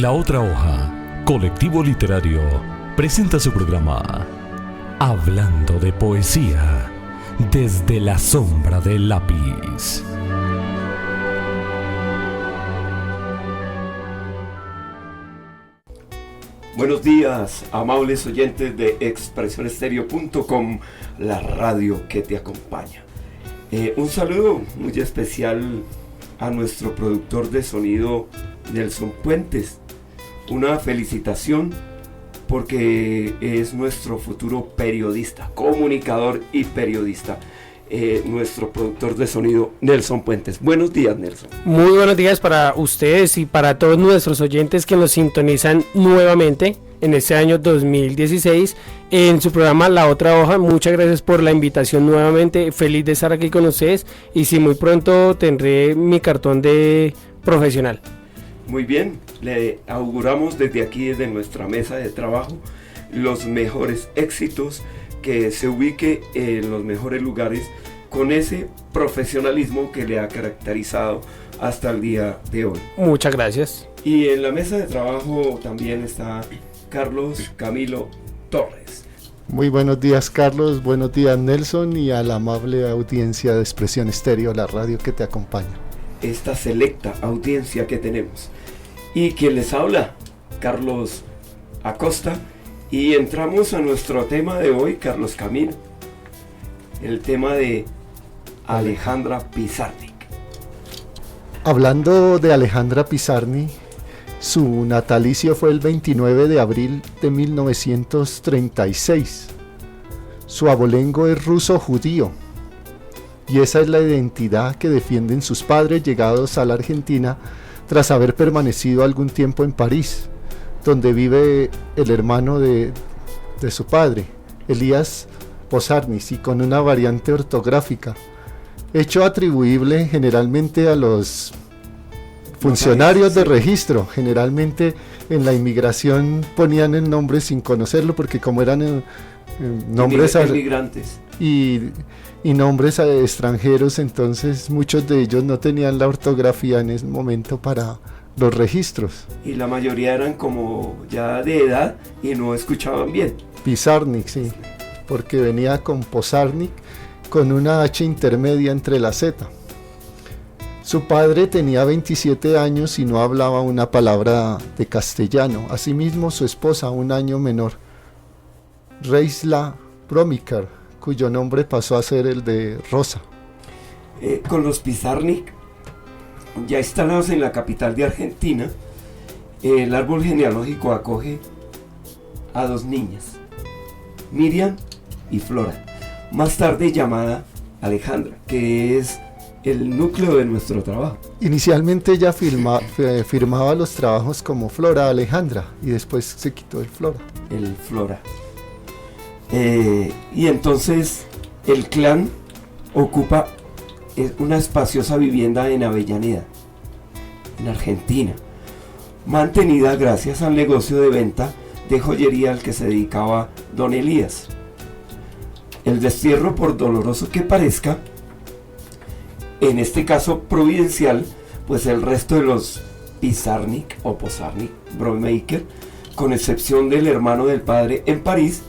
La Otra Hoja, colectivo literario, presenta su programa Hablando de Poesía, desde la sombra del lápiz. Buenos días, amables oyentes de expresionestereo.com, la radio que te acompaña. Un saludo muy especial a nuestro productor de sonido, Nelson Puentes. Una felicitación porque es nuestro futuro periodista, comunicador y periodista. Nuestro productor de sonido, Nelson Puentes. Buenos días, Nelson. Muy buenos días para ustedes y para todos nuestros oyentes que nos sintonizan nuevamente en este año 2016 en su programa La Otra Hoja. Muchas gracias por la invitación nuevamente, feliz de estar aquí con ustedes y si muy pronto tendré mi cartón de profesional. Muy bien, le auguramos desde aquí, desde nuestra mesa de trabajo, los mejores éxitos, que se ubique en los mejores lugares con ese profesionalismo que le ha caracterizado hasta el día de hoy. Muchas gracias. Y en la mesa de trabajo también está Carlos Camilo Torres. Muy buenos días, Carlos, buenos días, Nelson, y a la amable audiencia de Expresión Estéreo, la radio que te acompaña. Esta selecta audiencia que tenemos. Y quien les habla, Carlos Acosta. Y entramos a nuestro tema de hoy, Carlos Camilo, el tema de Alejandra Pizarnik. Hablando de Alejandra Pizarnik, su natalicio fue el 29 de abril de 1936. Su abolengo es ruso-judío, y esa es la identidad que defienden sus padres llegados a la Argentina tras haber permanecido algún tiempo en París, donde vive el hermano de su padre, Elías Pizarnik, y con una variante ortográfica, hecho atribuible generalmente a los funcionarios de registro. Generalmente en la inmigración ponían el nombre sin conocerlo, porque como eran nombres inmigrantes y nombres extranjeros, entonces muchos de ellos no tenían la ortografía en ese momento para los registros. Y la mayoría eran como ya de edad y no escuchaban bien. Pizarnik, sí, porque venía con Pizarnik con una H intermedia entre la Z. Su padre tenía 27 años y no hablaba una palabra de castellano. Asimismo, su esposa, un año menor, Reisla Bromikar, cuyo nombre pasó a ser el de Rosa. Con los Pizarnik, ya instalados en la capital de Argentina, el árbol genealógico acoge a dos niñas, Miriam y Flora, más tarde llamada Alejandra, que es el núcleo de nuestro trabajo. Inicialmente ella firmaba los trabajos como Flora Alejandra y después se quitó el Flora. El Flora. Y entonces el clan ocupa una espaciosa vivienda en Avellaneda, en Argentina, mantenida gracias al negocio de venta de joyería al que se dedicaba don Elías. El destierro, por doloroso que parezca, en este caso providencial, pues el resto de los Pizarnik o Pizarnik Bromikar, con excepción del hermano del padre en París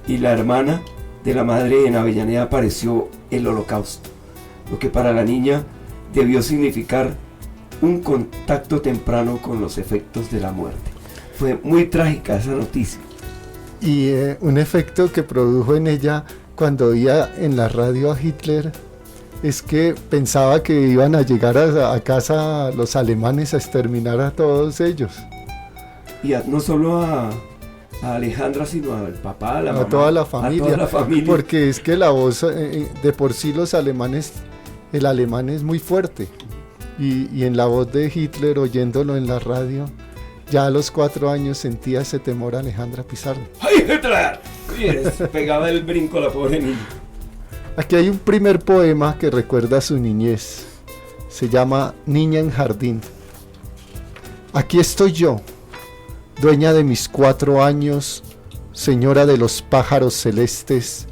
y la hermana de la madre en Avellaneda, apareció el Holocausto, lo que para la niña debió significar un contacto temprano con los efectos de la muerte. Fue muy trágica esa noticia. Y un efecto que produjo en ella cuando oía en la radio a Hitler es que pensaba que iban a llegar a casa los alemanes a exterminar a todos ellos. Y no solo a Alejandra, sino al papá, a la mamá, toda la familia, a toda la familia. Porque es que la voz, de por sí los alemanes, el alemán es muy fuerte, y en la voz de Hitler, oyéndolo en la radio, ya a los 4 años sentía ese temor a Alejandra Pizarnik. ¡Ay, Hitler! Y pegaba el brinco a la pobre niña. Aquí hay un primer poema que recuerda a su niñez, se llama Niña en Jardín. Aquí estoy yo, dueña de mis 4 años, señora de los pájaros celestes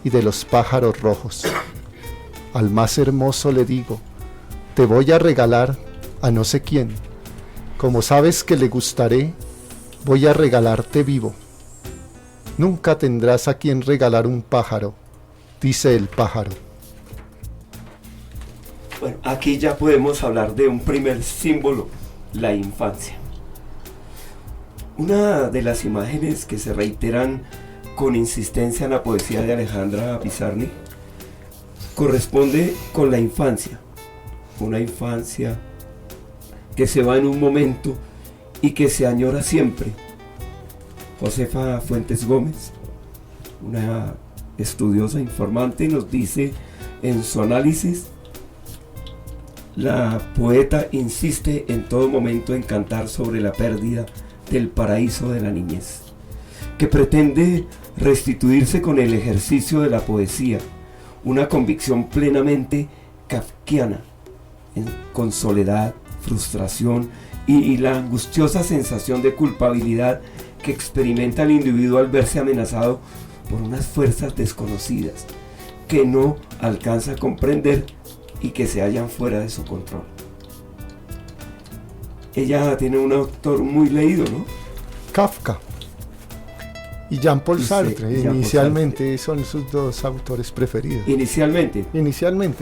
y de los pájaros rojos. Al más hermoso le digo, te voy a regalar a no sé quién, Como sabes que le gustaré, voy a regalarte vivo. Nunca tendrás a quien regalar un pájaro, dice el pájaro. Bueno, aquí ya podemos hablar de un primer símbolo, la infancia. Una de las imágenes que se reiteran con insistencia en la poesía de Alejandra Pizarnik corresponde con la infancia. Una infancia que se va en un momento y que se añora siempre. Josefa Fuentes Gómez, una estudiosa informante, nos dice en su análisis: la poeta insiste en todo momento en cantar sobre la pérdida del paraíso de la niñez, que pretende restituirse con el ejercicio de la poesía, una convicción plenamente kafkiana, con soledad, frustración y la angustiosa sensación de culpabilidad que experimenta el individuo al verse amenazado por unas fuerzas desconocidas que no alcanza a comprender y que se hallan fuera de su control. Ella tiene un autor muy leído, ¿no? Kafka y Jean-Paul Sartre. Jean-Paul Inicialmente son sus dos autores preferidos. Inicialmente,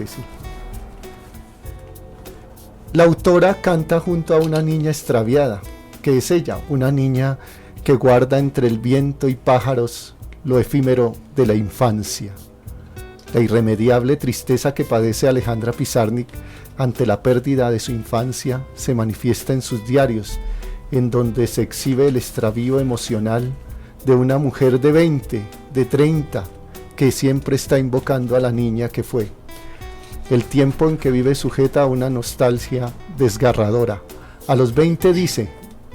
Sí. La autora canta junto a una niña extraviada, que es ella, una niña que guarda entre el viento y pájaros lo efímero de la infancia. La irremediable tristeza que padece Alejandra Pizarnik ante la pérdida de su infancia se manifiesta en sus diarios, en donde se exhibe el extravío emocional de una mujer de 20, de 30, que siempre está invocando a la niña que fue. El tiempo en que vive sujeta a una nostalgia desgarradora. A los 20 dice,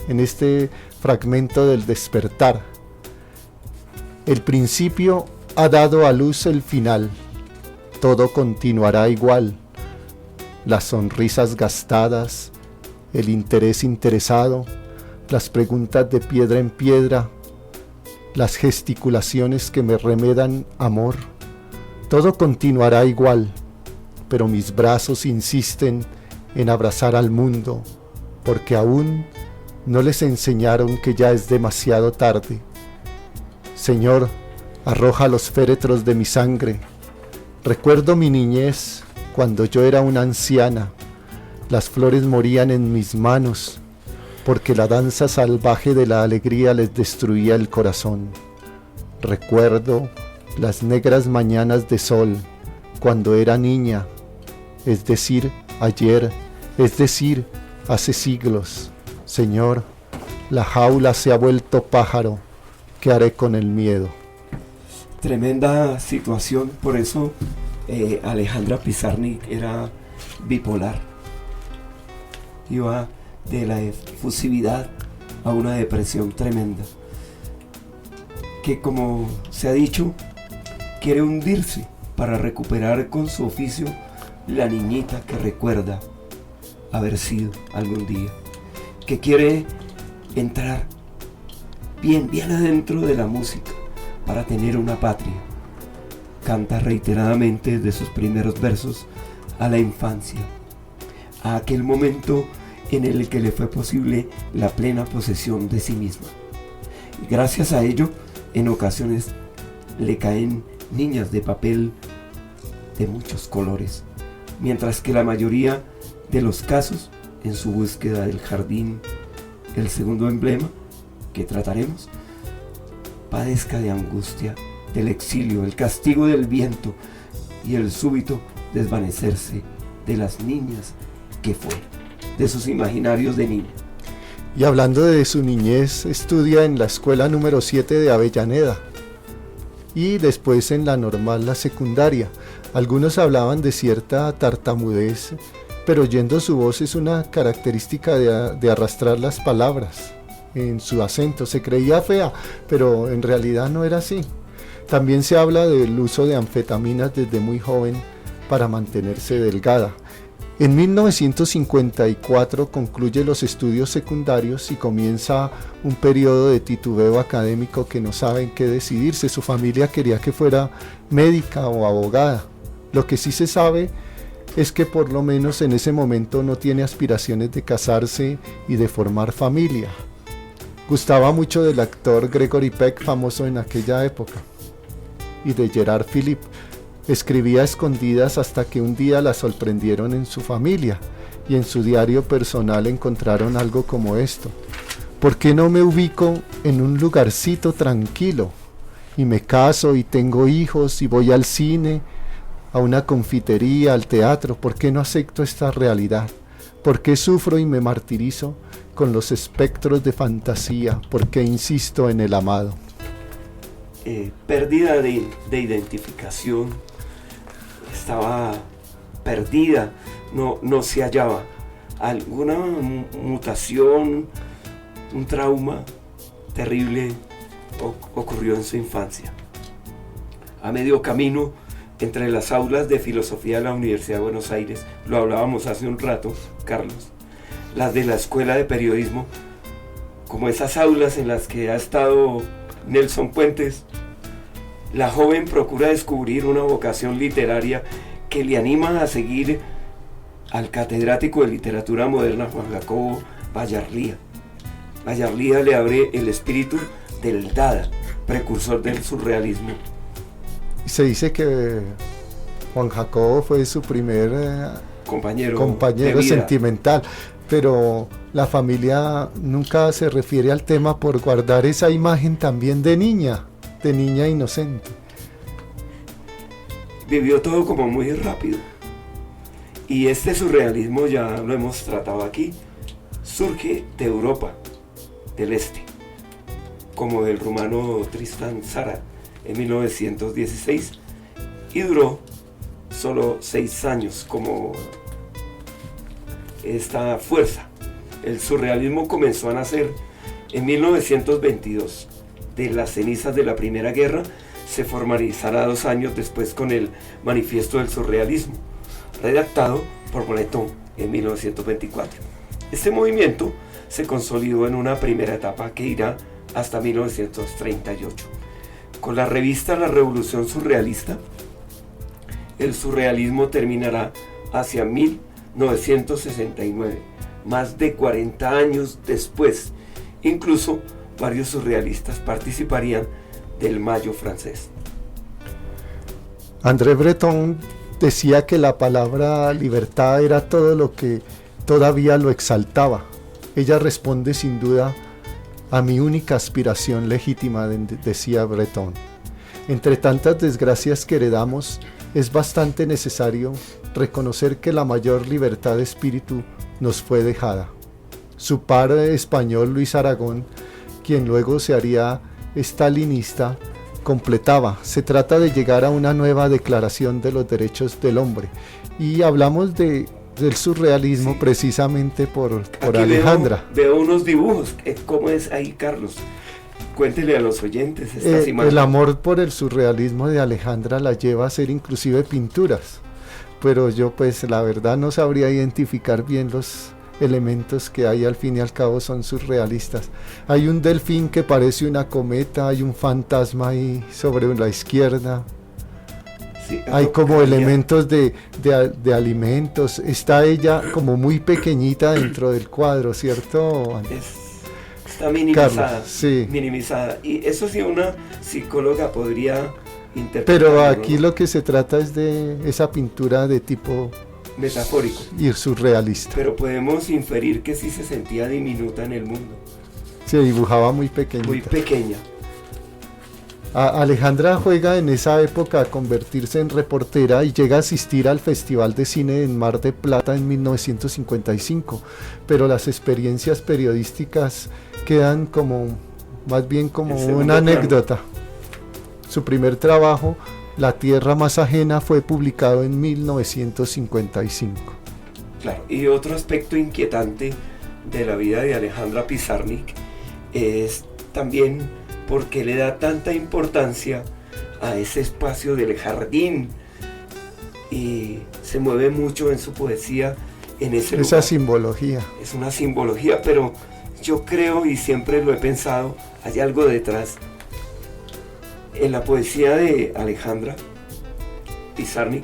en este fragmento del despertar: el principio ha dado a luz el final, todo continuará igual, las sonrisas gastadas, el interés interesado, las preguntas de piedra en piedra, las gesticulaciones que me remedan amor, todo continuará igual, pero mis brazos insisten en abrazar al mundo, porque aún no les enseñaron que ya es demasiado tarde. Señor, arroja los féretros de mi sangre. Recuerdo mi niñez, cuando yo era una anciana. Las flores morían en mis manos, porque la danza salvaje de la alegría les destruía el corazón. Recuerdo las negras mañanas de sol, cuando era niña, es decir, ayer, es decir, hace siglos. Señor, la jaula se ha vuelto pájaro, ¿qué haré con el miedo? tremenda situación. Por eso Alejandra Pizarnik era bipolar. Iba de la efusividad a una depresión tremenda, que, como se ha dicho, quiere hundirse para recuperar con su oficio la niñita que recuerda haber sido algún día, que quiere entrar bien adentro de la música para tener una patria. Canta reiteradamente desde sus primeros versos a la infancia, a aquel momento en el que le fue posible la plena posesión de sí misma. Y gracias a ello, en ocasiones le caen niñas de papel de muchos colores, mientras que la mayoría de los casos, en su búsqueda del jardín, el segundo emblema que trataremos, padezca de angustia, del exilio, el castigo del viento y el súbito desvanecerse de las niñas que fue, de sus imaginarios de niña. Y hablando de su niñez, estudia en la escuela número 7 de Avellaneda y después en la normal, la secundaria. Algunos hablaban de cierta tartamudez, pero oyendo su voz es una característica de arrastrar las palabras en su acento. Se creía fea, pero en realidad no era así. También se habla del uso de anfetaminas desde muy joven para mantenerse delgada. En 1954 concluye los estudios secundarios y comienza un periodo de titubeo académico que no sabe en qué decidirse. Su familia quería que fuera médica o abogada. Lo que sí se sabe es que por lo menos en ese momento no tiene aspiraciones de casarse y de formar familia. Gustaba mucho del actor Gregory Peck, famoso en aquella época, y de Gerard Philippe. Escribía a escondidas hasta que un día la sorprendieron en su familia y en su diario personal encontraron algo como esto: ¿por qué no me ubico en un lugarcito tranquilo y me caso y tengo hijos y voy al cine, a una confitería, al teatro? ¿Por qué no acepto esta realidad? ¿Por qué sufro y me martirizo con los espectros de fantasía? ¿Por qué insisto en el amado? Pérdida de identificación, estaba perdida, no se hallaba. Alguna mutación, un trauma terrible ocurrió en su infancia. A medio camino entre las aulas de filosofía de la Universidad de Buenos Aires, lo hablábamos hace un rato, Carlos, las de la Escuela de Periodismo, como esas aulas en las que ha estado Nelson Puentes, la joven procura descubrir una vocación literaria que le anima a seguir al catedrático de literatura moderna Juan Jacobo Bayarlía. Bayarlía le abre el espíritu del Dada, precursor del surrealismo. Se dice que Juan Jacobo fue su primer compañero sentimental, pero la familia nunca se refiere al tema por guardar esa imagen también de niña inocente. Vivió todo como muy rápido. Y este surrealismo, ya lo hemos tratado aquí, surge de Europa del Este, como del rumano Tristan Tzara en 1916, y duró solo 6 años como esta fuerza. El surrealismo comenzó a nacer en 1922. De las cenizas de la Primera Guerra se formalizará 2 años después con el Manifiesto del Surrealismo, redactado por Breton en 1924. Este movimiento se consolidó en una primera etapa que irá hasta 1938. Con la revista La Revolución Surrealista, el surrealismo terminará hacia 1969, más de 40 años después. Incluso varios surrealistas participarían del Mayo francés. André Breton decía que la palabra libertad era todo lo que todavía lo exaltaba. Ella responde sin duda a mi única aspiración legítima, decía Breton. Entre tantas desgracias que heredamos, es bastante necesario reconocer que la mayor libertad de espíritu nos fue dejada. Su par español Luis Aragón, quien luego se haría estalinista, completaba: se trata de llegar a una nueva declaración de los derechos del hombre. Y hablamos del surrealismo, sí, precisamente por Alejandra. Veo unos dibujos. ¿Cómo es ahí, Carlos? Cuéntele a los oyentes estas imágenes. El amor por el surrealismo de Alejandra la lleva a hacer inclusive pinturas, pero yo pues la verdad no sabría identificar bien los elementos que hay, al fin y al cabo son surrealistas. Hay un delfín que parece una cometa, hay un fantasma ahí sobre la izquierda, sí, hay como elementos de alimentos. Está ella como muy pequeñita dentro del cuadro, ¿cierto? Está minimizada, Carlos, sí. Minimizada, y eso sí una psicóloga podría interpretar. Pero aquí, ¿no?, lo que se trata es de esa pintura de tipo metafórico y surrealista. Pero podemos inferir que sí se sentía diminuta en el mundo. Se dibujaba muy pequeñita. Muy pequeña. Alejandra juega en esa época a convertirse en reportera y llega a asistir al Festival de Cine en Mar del Plata en 1955, pero las experiencias periodísticas quedan más bien como una anécdota. Su primer trabajo, La tierra más ajena, fue publicado en 1955. Claro, y otro aspecto inquietante de la vida de Alejandra Pizarnik es también porque le da tanta importancia a ese espacio del jardín y se mueve mucho en su poesía en ese lugar. Esa simbología. Es una simbología, pero yo creo, y siempre lo he pensado, hay algo detrás. En la poesía de Alejandra Pizarnik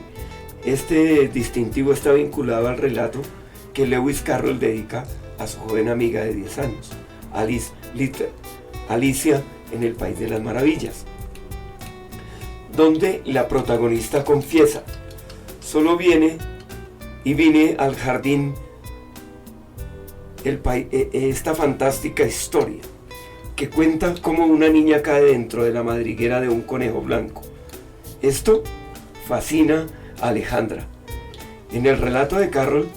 Este distintivo está vinculado al relato que Lewis Carroll dedica a su joven amiga de 10 años, Alicia en el País de las Maravillas, donde la protagonista confiesa: solo vine al jardín, esta fantástica historia que cuenta cómo una niña cae dentro de la madriguera de un conejo blanco. Esto fascina a Alejandra. En el relato de Carroll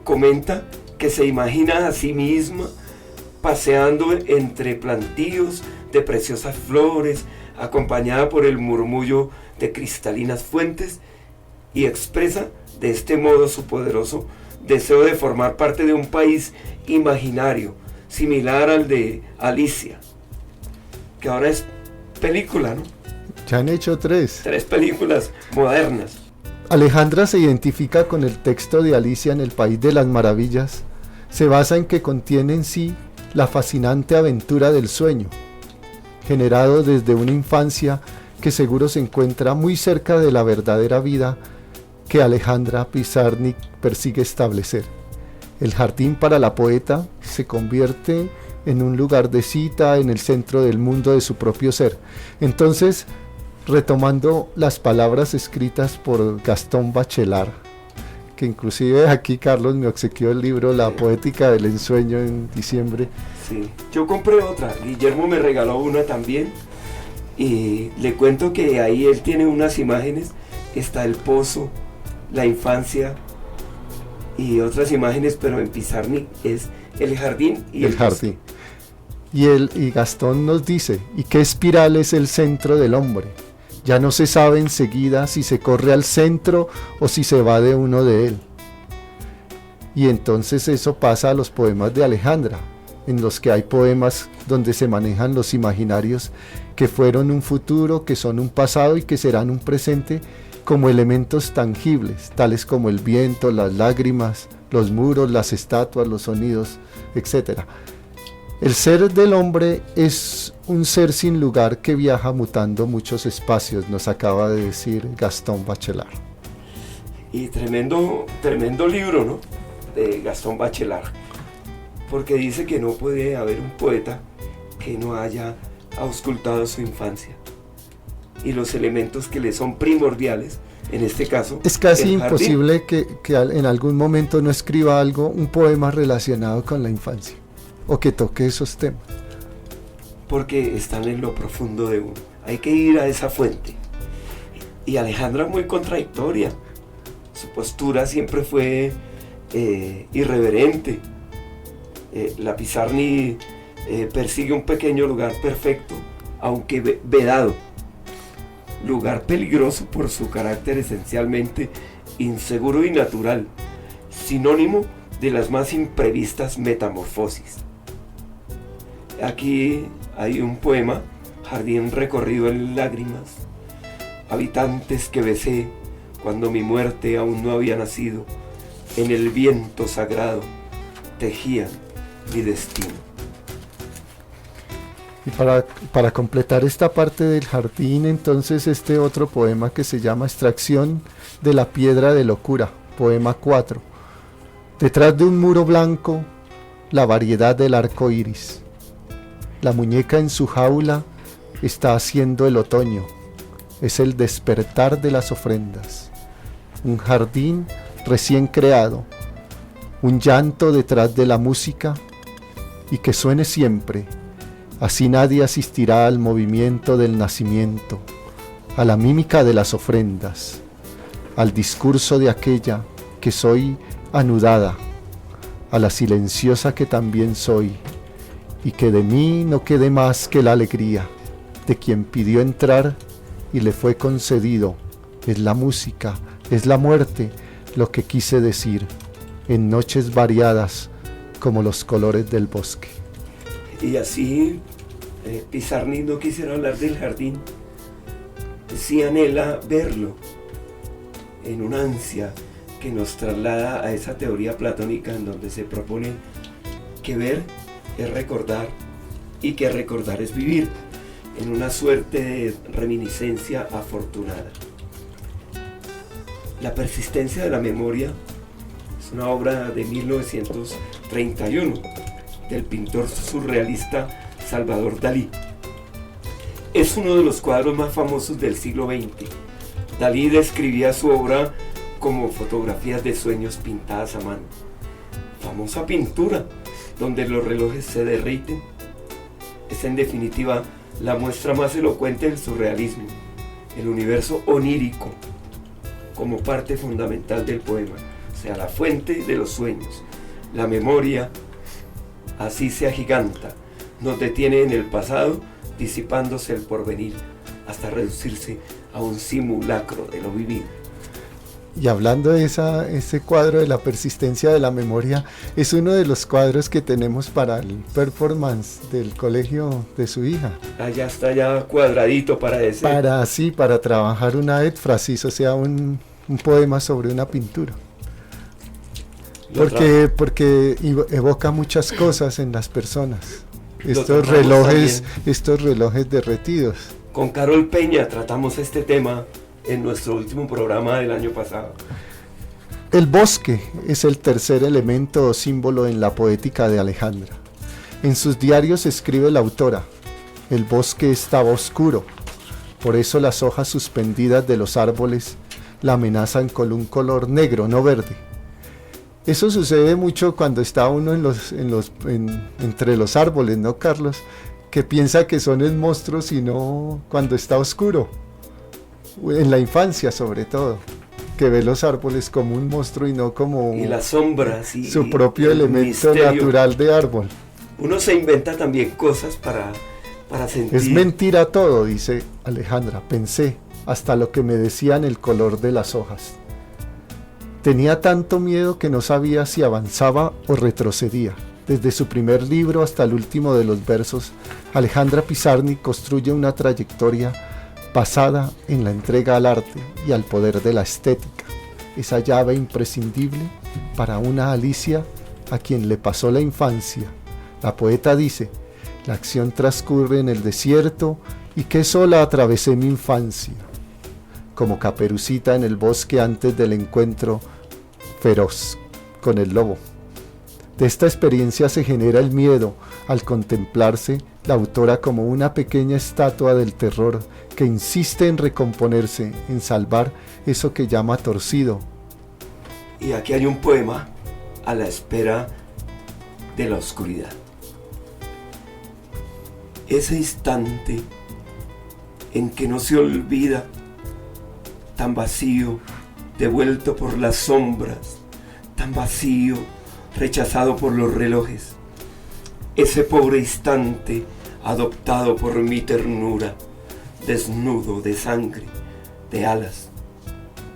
comenta que se imagina a sí misma paseando entre plantíos de preciosas flores, acompañada por el murmullo de cristalinas fuentes, y expresa de este modo su poderoso deseo de formar parte de un país imaginario, similar al de Alicia, que ahora es película, ¿no? Ya han hecho 3 películas modernas. Alejandra se identifica con el texto de Alicia en el País de las Maravillas. Se basa en que contiene en sí la fascinante aventura del sueño, generado desde una infancia que seguro se encuentra muy cerca de la verdadera vida que Alejandra Pizarnik persigue establecer. El jardín para la poeta se convierte en un lugar de cita en el centro del mundo de su propio ser. Entonces, retomando las palabras escritas por Gastón Bachelard, que inclusive aquí Carlos me obsequió el libro La Poética del Ensueño en diciembre. Sí, yo compré otra, Guillermo me regaló una también, y le cuento que ahí él tiene unas imágenes, está el pozo, la infancia y otras imágenes, pero en Pizarnik es el jardín y el jardín. Y Gastón nos dice: ¿y qué espiral es el centro del hombre? Ya no se sabe enseguida si se corre al centro o si se va de uno de él. Y entonces eso pasa a los poemas de Alejandra, en los que hay poemas donde se manejan los imaginarios que fueron un futuro, que son un pasado y que serán un presente, como elementos tangibles, tales como el viento, las lágrimas, los muros, las estatuas, los sonidos, etc. El ser del hombre es un ser sin lugar que viaja mutando muchos espacios, nos acaba de decir Gastón Bachelard. Y tremendo libro, ¿no? De Gastón Bachelard, porque dice que no puede haber un poeta que no haya auscultado su infancia y los elementos que le son primordiales, en este caso es casi imposible que en algún momento no escriba un poema relacionado con la infancia o que toque esos temas, porque están en lo profundo de uno. Hay que ir a esa fuente. Y Alejandra muy contradictoria, su postura siempre fue irreverente. La Pizarnik persigue un pequeño lugar perfecto, aunque vedado, lugar peligroso por su carácter esencialmente inseguro y natural, sinónimo de las más imprevistas metamorfosis. Aquí hay un poema: jardín recorrido en lágrimas, habitantes que besé cuando mi muerte aún no había nacido, en el viento sagrado tejían mi destino. Y para completar esta parte del jardín, entonces este otro poema que se llama Extracción de la piedra de locura, poema 4. Detrás de un muro blanco, la variedad del arco iris. La muñeca en su jaula está haciendo el otoño, es el despertar de las ofrendas. Un jardín recién creado, un llanto detrás de la música, y que suene siempre. Así nadie asistirá al movimiento del nacimiento, a la mímica de las ofrendas, al discurso de aquella que soy anudada, a la silenciosa que también soy, y que de mí no quede más que la alegría de quien pidió entrar y le fue concedido. Es la música, es la muerte, lo que quise decir, en noches variadas como los colores del bosque. Y así Pizarnik no quisiera hablar del jardín, sí anhela verlo en una ansia que nos traslada a esa teoría platónica en donde se propone que ver es recordar y que recordar es vivir, en una suerte de reminiscencia afortunada. La persistencia de la memoria es una obra de 1931 del pintor surrealista Salvador Dalí. Es uno de los cuadros más famosos del siglo XX. Dalí describía su obra como fotografías de sueños pintadas a mano. Famosa pintura donde los relojes se derriten. Es en definitiva la muestra más elocuente del surrealismo, el universo onírico como parte fundamental del poema, o sea, la fuente de los sueños. La memoria así se agiganta, nos detiene en el pasado, disipándose el porvenir, hasta reducirse a un simulacro de lo vivido. Y hablando de ese cuadro de la persistencia de la memoria, es uno de los cuadros que tenemos para el performance del colegio de su hija. Allá está ya cuadradito para ese. Para trabajar una éfrasis, o sea, un poema sobre una pintura. Porque evoca muchas cosas en las personas. Estos relojes derretidos. Con Carol Peña tratamos este tema en nuestro último programa del año pasado. El bosque es el tercer elemento o símbolo en la poética de Alejandra. En sus diarios escribe la autora: el bosque estaba oscuro, por eso las hojas suspendidas de los árboles la amenazan con un color negro, no verde. Eso sucede mucho cuando está uno entre los árboles, ¿no, Carlos? Que piensa que son el monstruo, sino cuando está oscuro. En la infancia, sobre todo, que ve los árboles como un monstruo y no como y las sombras y su propio elemento misterio natural de árbol. Uno se inventa también cosas para sentir. Es mentira todo, dice Alejandra. Pensé, hasta lo que me decían el color de las hojas. Tenía tanto miedo que no sabía si avanzaba o retrocedía. Desde su primer libro hasta el último de los versos, Alejandra Pizarnik construye una trayectoria basada en la entrega al arte y al poder de la estética, esa llave imprescindible para una Alicia a quien le pasó la infancia. La poeta dice: la acción transcurre en el desierto y que sola atravesé mi infancia, como Caperucita en el bosque antes del encuentro feroz con el lobo. De esta experiencia se genera el miedo al contemplarse la autora como una pequeña estatua del terror que insiste en recomponerse, en salvar eso que llama torcido. Y aquí hay un poema a la espera de la oscuridad. Ese instante en que no se olvida, tan vacío, devuelto por las sombras, tan vacío, rechazado por los relojes. Ese pobre instante adoptado por mi ternura, desnudo de sangre, de alas,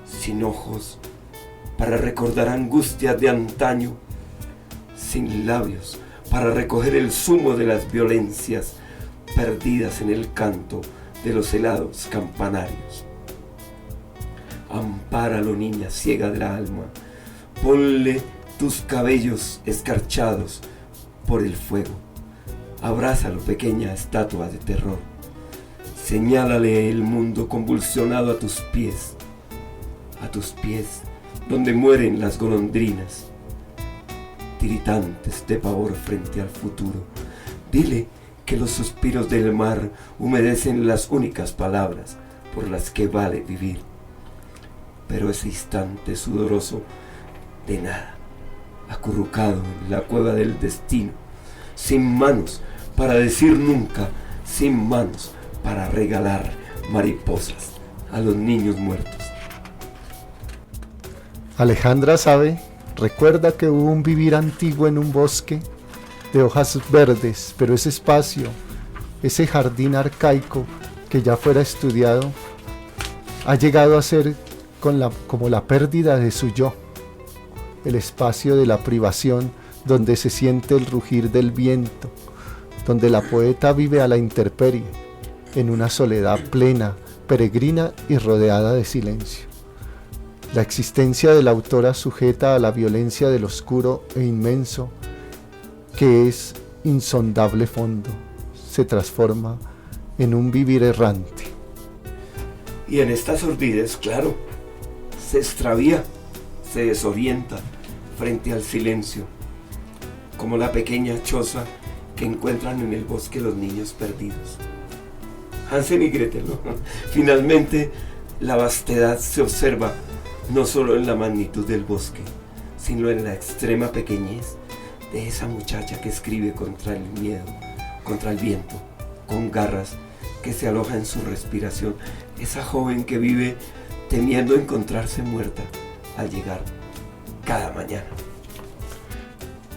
sin ojos, para recordar angustias de antaño, sin labios, para recoger el zumo de las violencias perdidas en el canto de los helados campanarios. Ampáralo, niña ciega del alma, ponle tus cabellos escarchados por el fuego, abrázalo, pequeña estatua de terror, señálale el mundo convulsionado a tus pies donde mueren las golondrinas, tiritantes de pavor frente al futuro. Dile que los suspiros del mar humedecen las únicas palabras por las que vale vivir. Pero ese instante sudoroso de nada, acurrucado en la cueva del destino, sin manos para decir nunca, sin manos para regalar mariposas a los niños muertos. Alejandra recuerda que hubo un vivir antiguo en un bosque de hojas verdes, pero ese espacio, ese jardín arcaico que ya fuera estudiado, ha llegado a ser como la pérdida de su yo, el espacio de la privación donde se siente el rugir del viento, donde la poeta vive a la intemperie, en una soledad plena, peregrina y rodeada de silencio. La existencia de la autora sujeta a la violencia del oscuro e inmenso, que es insondable fondo, se transforma en un vivir errante. Y en esta sordidez, claro, se extravía, se desorienta frente al silencio, como la pequeña choza que encuentran en el bosque los niños perdidos. Hansel y Gretel, ¿no? Finalmente, la vastedad se observa no solo en la magnitud del bosque, sino en la extrema pequeñez de esa muchacha que escribe contra el miedo, contra el viento, con garras que se aloja en su respiración, esa joven que vive temiendo encontrarse muerta al llegar cada mañana.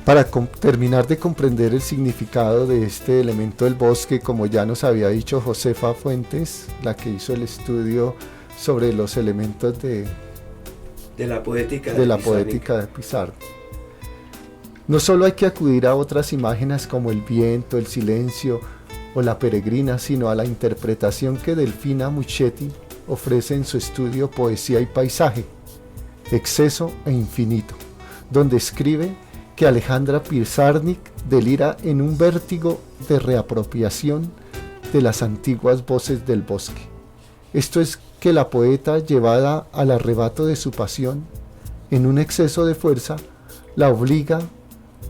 Para terminar de comprender el significado de este elemento del bosque, como ya nos había dicho Josefa Fuentes, la que hizo el estudio sobre los elementos de la poética de Pizarnik, no solo hay que acudir a otras imágenes como el viento, el silencio o la peregrina, sino a la interpretación que Delfina Muchetti ofrece en su estudio Poesía y Paisaje, Exceso e Infinito, donde escribe que Alejandra Pizarnik delira en un vértigo de reapropiación de las antiguas voces del bosque. Esto es que la poeta, llevada al arrebato de su pasión, en un exceso de fuerza, la obliga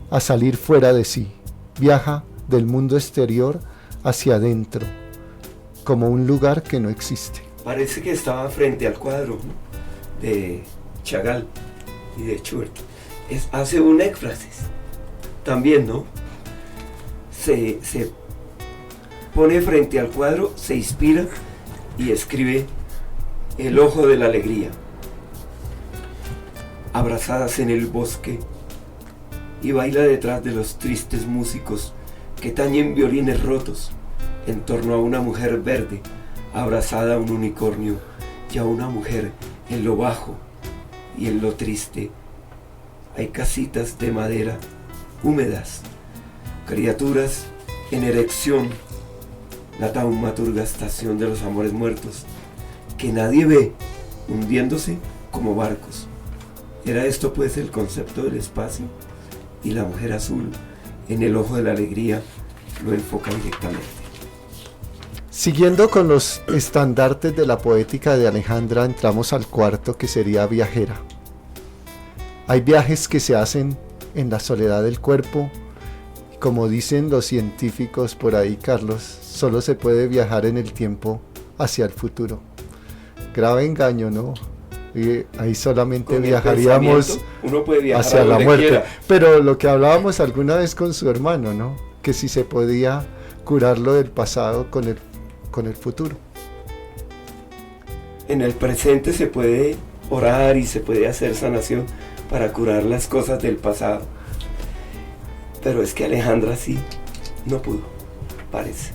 a salir fuera de sí, viaja del mundo exterior hacia adentro, como un lugar que no existe. Parece que estaba frente al cuadro, ¿no?, de Chagall y de Schubert. Hace un éfrasis también, ¿no? Se pone frente al cuadro, se inspira y escribe El ojo de la alegría. Abrazadas en el bosque, y baila detrás de los tristes músicos que tañen violines rotos en torno a una mujer verde, abrazada a un unicornio y a una mujer en lo bajo y en lo triste. Hay casitas de madera húmedas, criaturas en erección, la taumaturga estación de los amores muertos, que nadie ve, hundiéndose como barcos. ¿Era esto pues el concepto del espacio? Y la mujer azul, en el ojo de la alegría, lo enfoca directamente. Siguiendo con los estandartes de la poética de Alejandra, entramos al cuarto, que sería viajera. Hay viajes que se hacen en la soledad del cuerpo. Como dicen los científicos por ahí, Carlos, solo se puede viajar en el tiempo hacia el futuro. Grave engaño, ¿no? Y ahí solamente con viajaríamos uno puede viajar hacia la muerte. Quiera. Pero lo que hablábamos alguna vez con su hermano, ¿no? Que si se podía curar lo del pasado con el futuro. En el presente se puede orar y se puede hacer sanación para curar las cosas del pasado. Pero es que Alejandra sí no pudo, parece.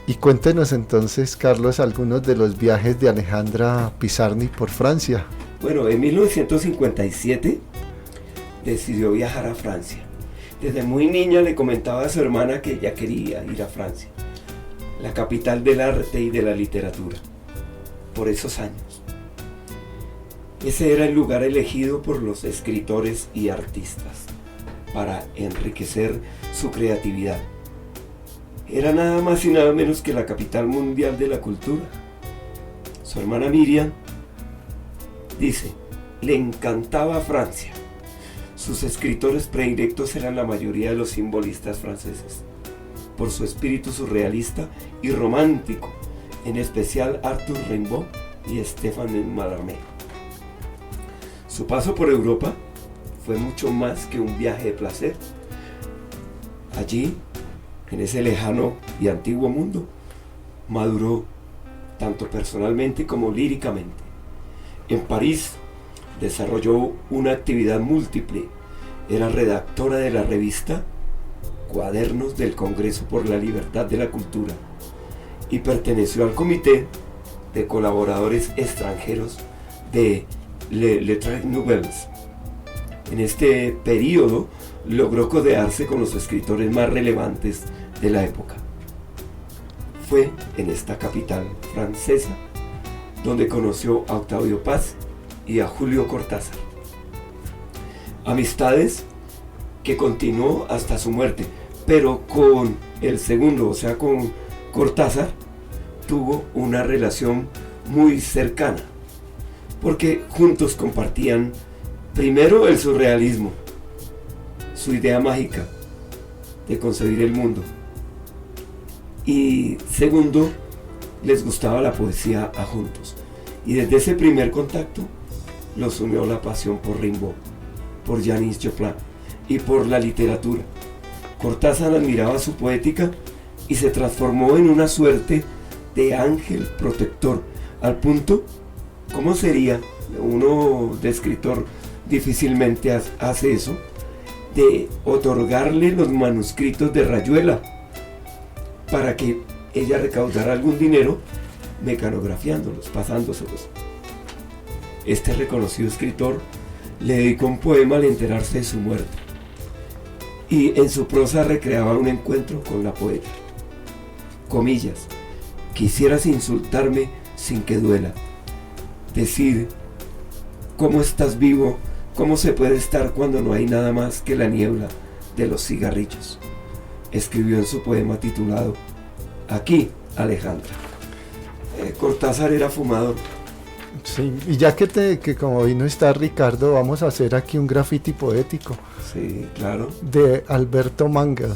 Y cuéntenos entonces, Carlos, algunos de los viajes de Alejandra Pizarnik por Francia. Bueno, en 1957 decidió viajar a Francia. Desde muy niña le comentaba a su hermana que ella quería ir a Francia, la capital del arte y de la literatura, por esos años. Ese era el lugar elegido por los escritores y artistas para enriquecer su creatividad. Era nada más y nada menos que la capital mundial de la cultura. Su hermana Miriam dice, le encantaba Francia. Sus escritores predilectos eran la mayoría de los simbolistas franceses, por su espíritu surrealista y romántico, en especial Arthur Rimbaud y Stéphane Mallarmé. Su paso por Europa fue mucho más que un viaje de placer. Allí, en ese lejano y antiguo mundo, maduró tanto personalmente como líricamente. En París desarrolló una actividad múltiple. Era redactora de la revista Cuadernos del Congreso por la Libertad de la Cultura y perteneció al comité de colaboradores extranjeros de Lettres Nouvelles. En este periodo logró codearse con los escritores más relevantes de la época. Fue en esta capital francesa donde conoció a Octavio Paz y a Julio Cortázar. Amistades que continuó hasta su muerte, pero con el segundo, o sea, con Cortázar, tuvo una relación muy cercana, porque juntos compartían primero el surrealismo, su idea mágica de concebir el mundo, y segundo, les gustaba la poesía a juntos. Y desde ese primer contacto los unió la pasión por Rimbaud, por Janis Joplin y por la literatura. Cortázar admiraba su poética y se transformó en una suerte de ángel protector, al punto, ¿cómo sería? Uno de escritor difícilmente hace eso, de otorgarle los manuscritos de Rayuela para que ella recaudara algún dinero mecanografiándolos, pasándoselos. Este reconocido escritor le dedicó un poema al enterarse de su muerte, y en su prosa recreaba un encuentro con la poeta. Comillas: quisieras insultarme sin que duela, decir cómo estás vivo, cómo se puede estar cuando no hay nada más que la niebla de los cigarrillos, escribió en su poema titulado Aquí, Alejandra. Cortázar era fumador. Sí, y ya que como hoy no está Ricardo, vamos a hacer aquí un graffiti poético. Sí, claro. De Alberto Mangel.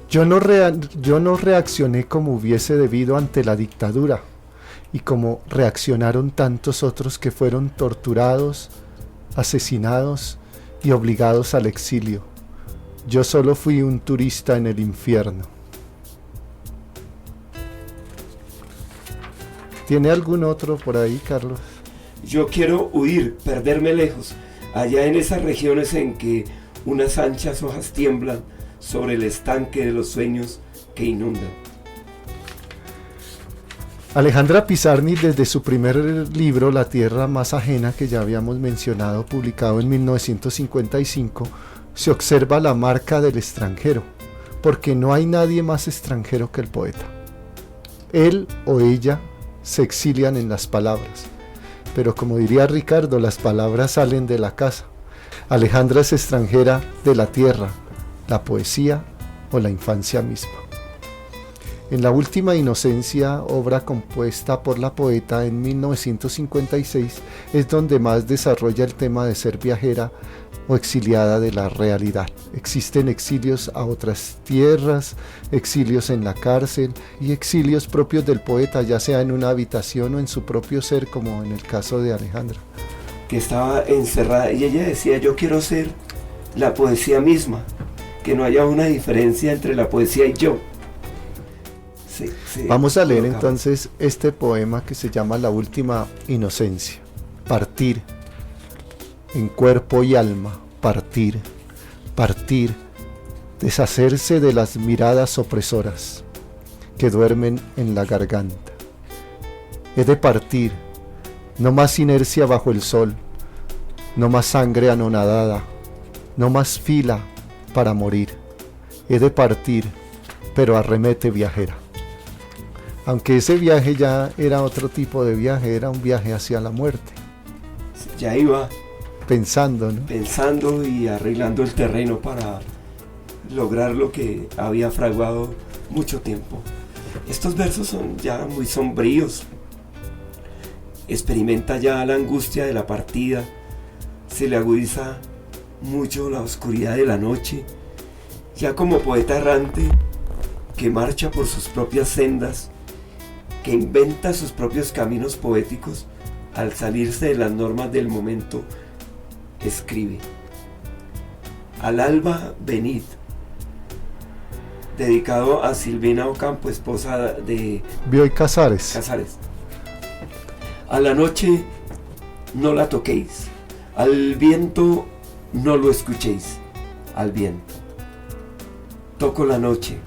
Yo no reaccioné como hubiese debido ante la dictadura, y como reaccionaron tantos otros que fueron torturados, asesinados y obligados al exilio. Yo solo fui un turista en el infierno. ¿Tiene algún otro por ahí, Carlos? Yo quiero huir, perderme lejos, allá en esas regiones en que unas anchas hojas tiemblan sobre el estanque de los sueños que inundan. Alejandra Pizarnik, desde su primer libro, La tierra más ajena, que ya habíamos mencionado, publicado en 1955, se observa la marca del extranjero, porque no hay nadie más extranjero que el poeta. Él o ella se exilian en las palabras, pero como diría Ricardo, las palabras salen de la casa. Alejandra es extranjera de la tierra, la poesía o la infancia misma. En La última inocencia, obra compuesta por la poeta en 1956, es donde más desarrolla el tema de ser viajera o exiliada de la realidad. Existen exilios a otras tierras, exilios en la cárcel y exilios propios del poeta, ya sea en una habitación o en su propio ser, como en el caso de Alejandra. Que estaba encerrada y ella decía: yo quiero ser la poesía misma, que no haya una diferencia entre la poesía y yo. Vamos a leer entonces este poema que se llama La última inocencia. Partir, en cuerpo y alma, partir, partir, deshacerse de las miradas opresoras que duermen en la garganta. He de partir, no más inercia bajo el sol, no más sangre anonadada, no más fila para morir. He de partir, pero arremete viajera. Aunque ese viaje ya era otro tipo de viaje, era un viaje hacia la muerte. Ya iba pensando, ¿no? Pensando y arreglando el terreno para lograr lo que había fraguado mucho tiempo. Estos versos son ya muy sombríos. Experimenta ya la angustia de la partida, se le agudiza mucho la oscuridad de la noche, ya como poeta errante que marcha por sus propias sendas, que inventa sus propios caminos poéticos. Al salirse de las normas del momento, escribe: Al alba venid, dedicado a Silvina Ocampo, esposa de Bioy Casares. A la noche no la toquéis, al viento no lo escuchéis, al viento. Toco la noche,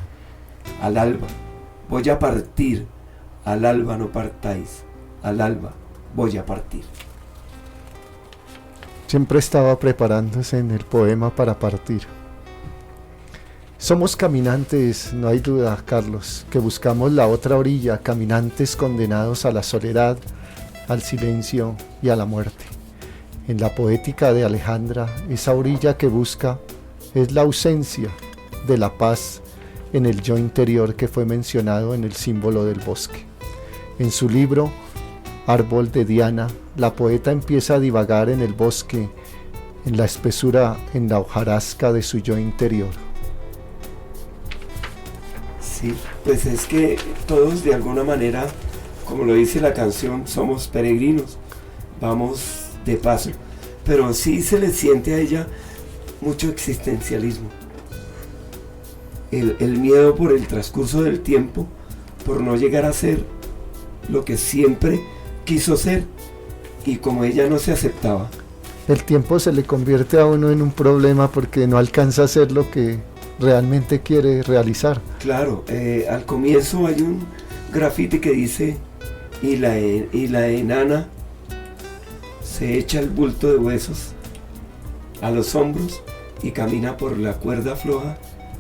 al alba voy a partir, al alba no partáis, al alba voy a partir. Siempre estaba preparándose en el poema para partir. Somos caminantes, no hay duda, Carlos, que buscamos la otra orilla, caminantes condenados a la soledad, al silencio y a la muerte. En la poética de Alejandra, esa orilla que busca es la ausencia de la paz en el yo interior que fue mencionado en el símbolo del bosque. En su libro árbol de Diana, la poeta empieza a divagar en el bosque, en la espesura, en la hojarasca de su yo interior. Sí, pues es que todos de alguna manera, como lo dice la canción, somos peregrinos, vamos de paso, pero sí se le siente a ella mucho existencialismo, el miedo por el transcurso del tiempo, por no llegar a ser lo que siempre quiso ser, y como ella no se aceptaba. El tiempo se le convierte a uno en un problema porque no alcanza a hacer lo que realmente quiere realizar. Claro, al comienzo hay un grafiti que dice, y la enana se echa el bulto de huesos a los hombros y camina por la cuerda floja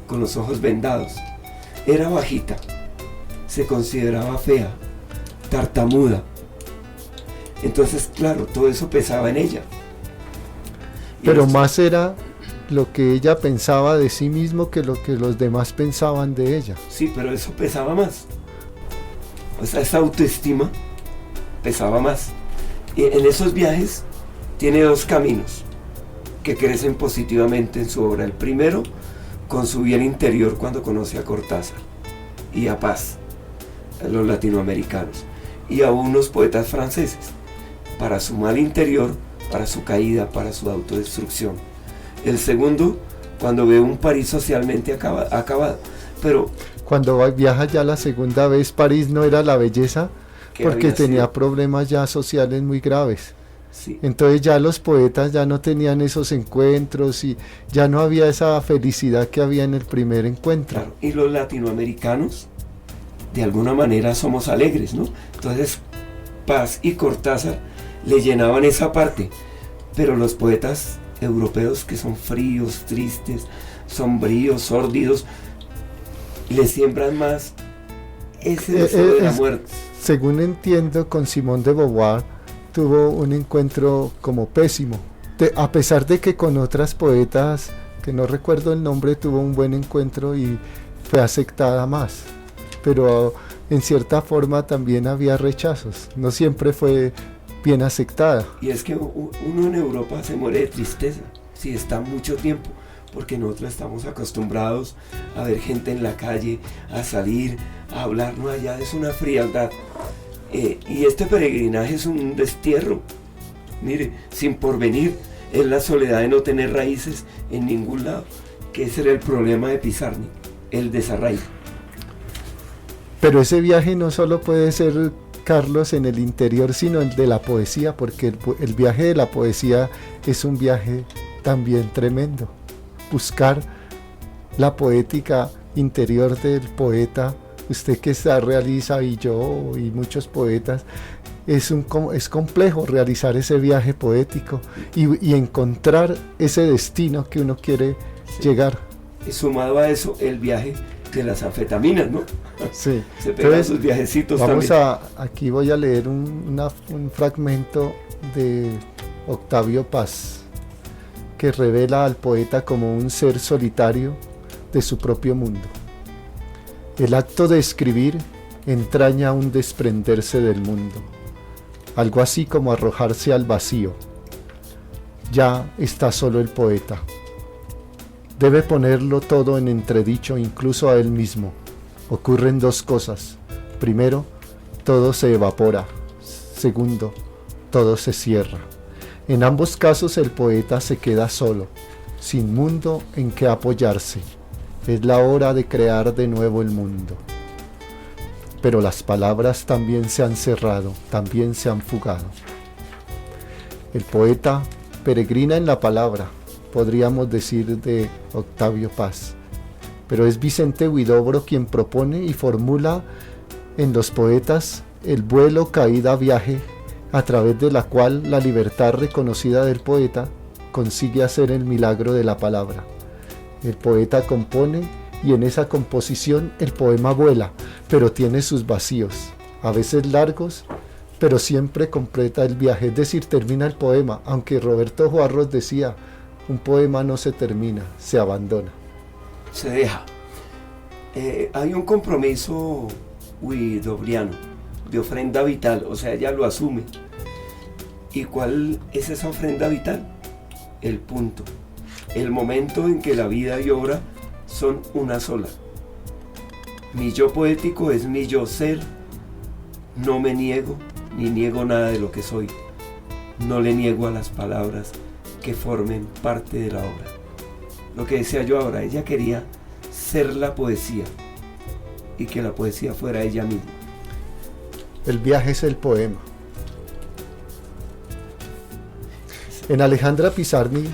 con los ojos vendados. Era bajita, se consideraba fea, tartamuda. Entonces, claro, todo eso pesaba en ella. Pero más era lo que ella pensaba de sí mismo que lo que los demás pensaban de ella. Sí, pero eso pesaba más. O sea, esa autoestima pesaba más. Y en esos viajes tiene dos caminos que crecen positivamente en su obra. El primero, con su bien interior cuando conoce a Cortázar y a Paz, a los latinoamericanos, y a unos poetas franceses, para su mal interior, para su caída, para su autodestrucción. El segundo, cuando ve un París socialmente acabado. Pero cuando viaja ya la segunda vez, París no era la belleza, porque tenía sido problemas ya sociales muy graves. Sí. Entonces ya los poetas ya no tenían esos encuentros y ya no había esa felicidad que había en el primer encuentro. Claro. Y los latinoamericanos, de alguna manera, somos alegres, ¿no? Entonces, Paz y Cortázar le llenaban esa parte, pero los poetas europeos, que son fríos, tristes, sombríos, sórdidos, le siembran más ese deseo de la muerte. Según entiendo, con Simone de Beauvoir tuvo un encuentro como pésimo, a pesar de que con otras poetas, que no recuerdo el nombre, tuvo un buen encuentro y fue aceptada más, pero en cierta forma también había rechazos, no siempre fue bien aceptada. Y es que uno en Europa se muere de tristeza si está mucho tiempo, porque nosotros estamos acostumbrados a ver gente en la calle, a salir, a hablar, no, allá es una frialdad. Y este peregrinaje es un destierro, mire, sin porvenir, es la soledad de no tener raíces en ningún lado, que ese era el problema de Pizarnik, el desarraigo. Pero ese viaje no solo puede ser, Carlos, en el interior, sino el de la poesía, porque el viaje de la poesía es un viaje también tremendo. Buscar la poética interior del poeta, usted que realiza, y yo y muchos poetas, es complejo realizar ese viaje poético y encontrar ese destino que uno quiere llegar. Y sumado a eso, el viaje de las anfetaminas, ¿no? Sí. Se pegan sus viajecitos vamos también. Aquí voy a leer un fragmento de Octavio Paz, que revela al poeta como un ser solitario de su propio mundo. El acto de escribir entraña un desprenderse del mundo, algo así como arrojarse al vacío. Ya está solo el poeta. Debe ponerlo todo en entredicho, incluso a él mismo. Ocurren dos cosas. Primero, todo se evapora. Segundo, todo se cierra. En ambos casos el poeta se queda solo, sin mundo en que apoyarse. Es la hora de crear de nuevo el mundo. Pero las palabras también se han cerrado, también se han fugado. El poeta peregrina en la palabra, podríamos decir de Octavio Paz. Pero es Vicente Huidobro quien propone y formula en los poetas el vuelo, caída, viaje, a través de la cual la libertad reconocida del poeta consigue hacer el milagro de la palabra. El poeta compone y en esa composición el poema vuela, pero tiene sus vacíos, a veces largos, pero siempre completa el viaje, es decir, termina el poema, aunque Roberto Juarros decía, un poema no se termina, se abandona. Se deja. Hay un compromiso huidobriano de ofrenda vital, o sea, ella lo asume. ¿Y cuál es esa ofrenda vital? El punto, el momento en que la vida y obra son una sola. Mi yo poético es mi yo ser, no me niego ni niego nada de lo que soy, no le niego a las palabras que formen parte de la obra. Lo que decía yo ahora, ella quería ser la poesía y que la poesía fuera ella misma. El viaje es el poema. En Alejandra Pizarnik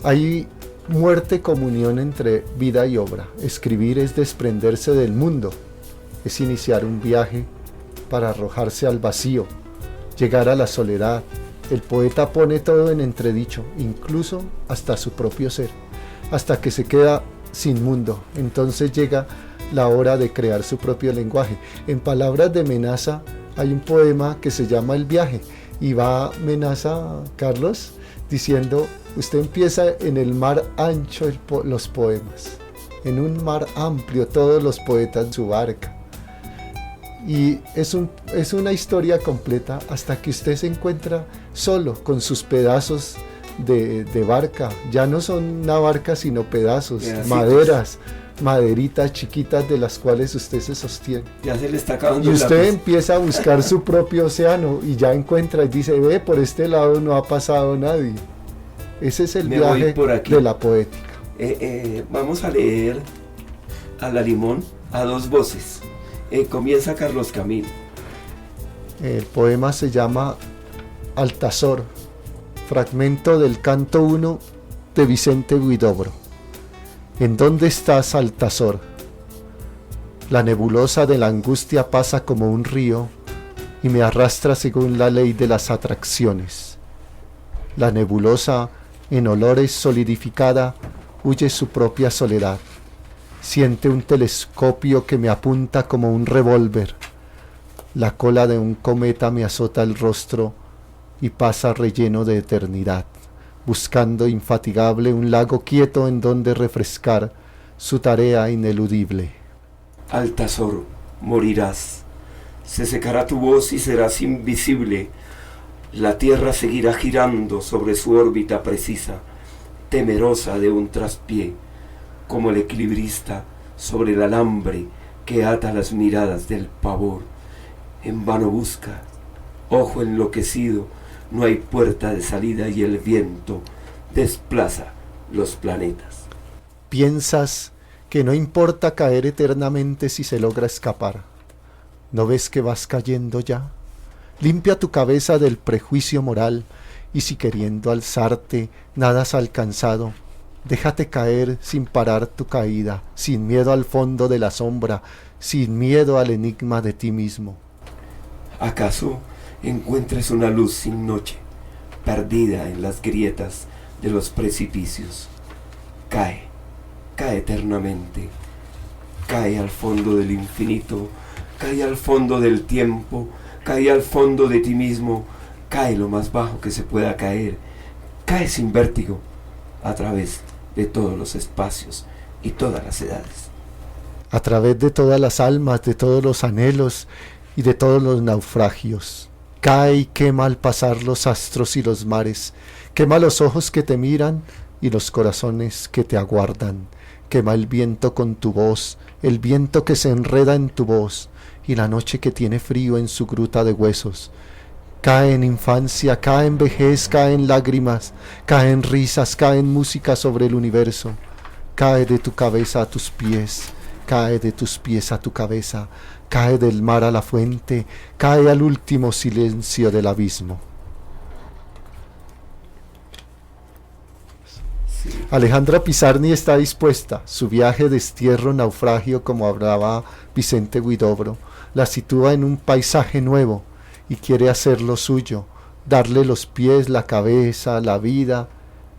hay muerte, comunión entre vida y obra. Escribir es desprenderse del mundo, es iniciar un viaje para arrojarse al vacío, llegar a la soledad. El poeta pone todo en entredicho, incluso hasta su propio ser, hasta que se queda sin mundo. Entonces llega la hora de crear su propio lenguaje. En palabras de Menaza hay un poema que se llama El viaje, y va Menaza, Carlos, diciendo: usted empieza en el mar ancho los poemas, en un mar amplio todos los poetas en su barca, y es una historia completa hasta que usted se encuentra solo con sus pedazos de barca. Ya no son una barca sino pedazos, maderitas chiquitas de las cuales usted se sostiene. Ya se le está acabando y usted lápiz. Empieza a buscar su propio océano y ya encuentra y dice: ve, por este lado no ha pasado nadie. Ese es el viaje de la poética. Vamos a leer a la Limón a dos voces. Comienza Carlos Camilo. El poema se llama Altazor, fragmento del canto 1 de Vicente Huidobro. ¿En dónde estás, Altazor? La nebulosa de la angustia pasa como un río y me arrastra según la ley de las atracciones. La nebulosa, en olores solidificada, huye su propia soledad. Siente un telescopio que me apunta como un revólver. La cola de un cometa me azota el rostro y pasa relleno de eternidad, buscando infatigable un lago quieto en donde refrescar su tarea ineludible. Altazor, morirás. Se secará tu voz y serás invisible. La tierra seguirá girando sobre su órbita precisa, temerosa de un traspié, como el equilibrista sobre el alambre que ata las miradas del pavor. En vano busca, ojo enloquecido, no hay puerta de salida y el viento desplaza los planetas. Piensas que no importa caer eternamente si se logra escapar. ¿No ves que vas cayendo ya? Limpia tu cabeza del prejuicio moral, y si queriendo alzarte nada has alcanzado, déjate caer sin parar tu caída, sin miedo al fondo de la sombra, sin miedo al enigma de ti mismo. ¿Acaso encuentres una luz sin noche, perdida en las grietas de los precipicios? Cae, cae eternamente, cae al fondo del infinito, cae al fondo del tiempo, cae al fondo de ti mismo, cae lo más bajo que se pueda caer, cae sin vértigo, a través de todos los espacios y todas las edades. A través de todas las almas, de todos los anhelos y de todos los naufragios. Cae y quema al pasar los astros y los mares, quema los ojos que te miran y los corazones que te aguardan. Quema el viento con tu voz, el viento que se enreda en tu voz, y la noche que tiene frío en su gruta de huesos. Cae en infancia, cae en vejez, cae en lágrimas, cae en risas, cae en música sobre el universo. Cae de tu cabeza a tus pies, cae de tus pies a tu cabeza, cae del mar a la fuente, cae al último silencio del abismo. Sí. Alejandra Pizarnik está dispuesta. Su viaje, destierro, naufragio, como hablaba Vicente Huidobro, la sitúa en un paisaje nuevo y quiere hacerlo suyo, darle los pies, la cabeza, la vida,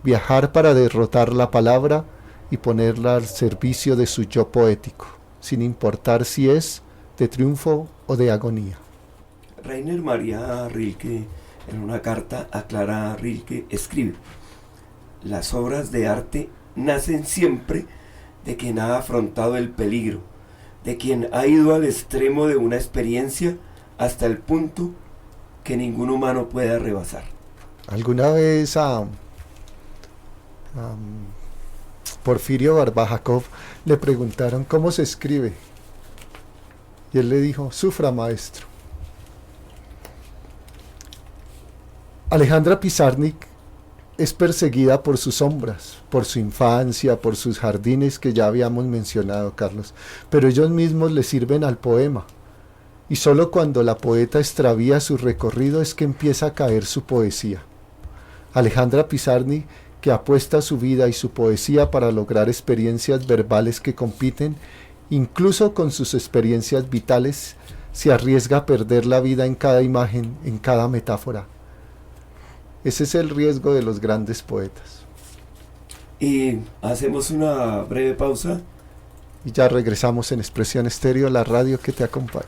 viajar para derrotar la palabra y ponerla al servicio de su yo poético, sin importar si es de triunfo o de agonía. Rainer Maria Rilke, en una carta a Clara Rilke, escribe: las obras de arte nacen siempre de quien ha afrontado el peligro, de quien ha ido al extremo de una experiencia hasta el punto que ningún humano pueda rebasar. Alguna vez a Porfirio Barbajakov le preguntaron cómo se escribe y él le dijo: sufra, maestro. Alejandra Pizarnik es perseguida por sus sombras, por su infancia, por sus jardines que ya habíamos mencionado, Carlos, pero ellos mismos le sirven al poema, y solo cuando la poeta extravía su recorrido es que empieza a caer su poesía. Alejandra Pizarnik, que apuesta su vida y su poesía para lograr experiencias verbales que compiten, incluso con sus experiencias vitales, se arriesga a perder la vida en cada imagen, en cada metáfora. Ese es el riesgo de los grandes poetas. Y hacemos una breve pausa. Y ya regresamos en Expresión Estéreo, la radio que te acompaña.